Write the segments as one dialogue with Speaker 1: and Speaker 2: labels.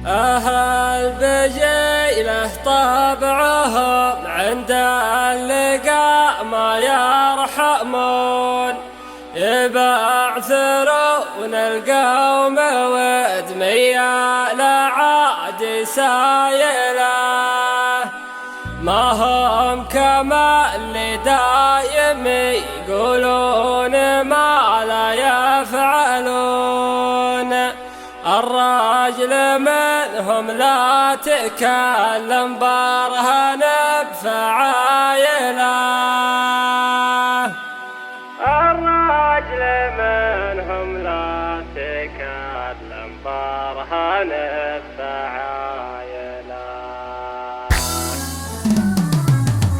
Speaker 1: أهل بجيله طبعهم عند اللقاء ما يرحمون، يبعثرون القوم ودمية لعادي سايله، ما هم كما اللي دايم يقولون ما لا يفعلون. الراجل منهم لا تكلم برهن بفعايله، الراجل منهم لا تكلم برهن بفعايله.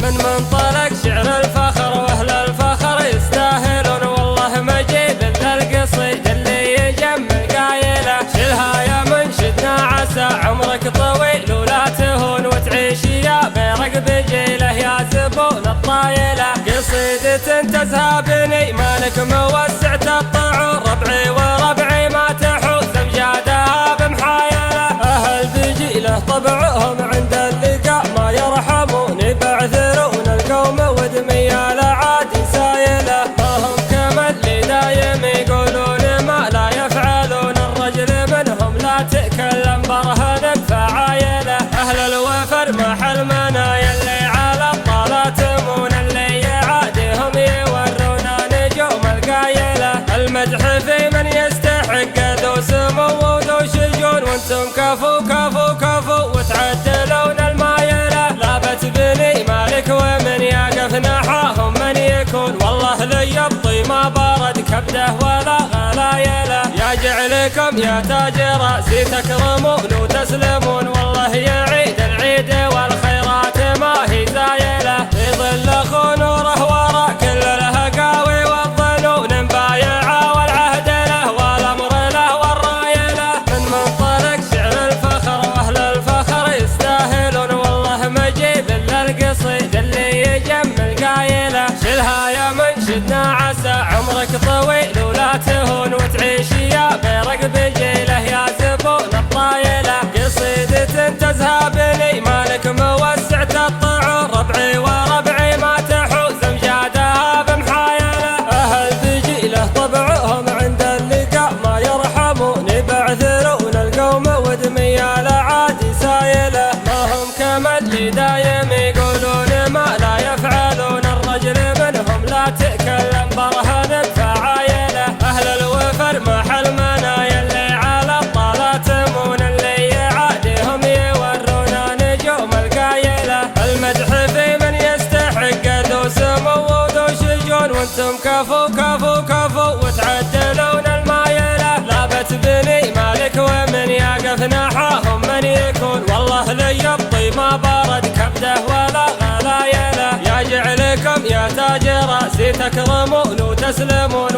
Speaker 1: من منطلق شعر الفخر واهل الفخر يستاهلون، والله مجيب ذا القصيد اللي يجمل قايله. شلها يا منشدنا عسى عمرك طويل ولا تهون، وتعيش يا بيرق بجيله يا زبون الطايله. قصيدة تزهبني مالك موسع الطعور، ربعي وربعي ما تحوز امجادها بمحايله. اهل بجيله طبعهم عند اللقاء ما يرحمون، يبعثرون القوم ودمية لعادي سايله، ما هم كما اللي دايم يقولون ما لا يفعلون. الرجل منهم لا تكلم برهن بفعايله، اهل الوفر محل منايا اللي على الطالات مون، اللي يعاديهم يورونا نجوم القايله. المدح في من يستحق ذو سمو وذو شجون، وانتم كفو كفو كفو وتعدلون المايله. لابت بني مالك ومن يقف نحاهم من يكون، والله لي يبطي ما برد كبده ولا غلايله. يا جعلكم يا تاج راسي تكرمون وتسلمون، والله يعيد العيد والخيرات ما هي زايله. في ظل اخو نوره ورا كل الهقاوي والظنون مبايعه، والعهد له والامر له والرايله. من منطلق شعر الفخر واهل الفخر يستاهلون، والله مجيب ذا القصيد اللي يجمل قايله. شلها يا منشدنا عسى عمرك طويل ولا تهون، وتعيش يا بيرق بجيله يا زبون الطايله. قصيدة تزهبني مالك موسع الطعور، ربعي وربعي ما تحوز امجادها بمحايله. اهل بجيله طبعهم عند اللقاء ما يرحمون، يبعثرون القوم ودمية لعادي سايله، ما هم كما اللي دايم يقولون ما لا يفعلون. الرجل منهم لا تكلم برهن بفعايله، اهل الوفر محل منايا اللي على الطالات مون، اللي يعاديهم يورونا نجوم القايله. المدح في من يستحق ذو سمو وذو شجون، وانتم كفو كفو كفو وتعدلون المايله. لابت بني مالك ومن يقف نحاهم من يكون، والله لي يبطي ما برد كبده ولا غلايله. يا جعلكم يا تاج راسي تكرمون وتسلمون،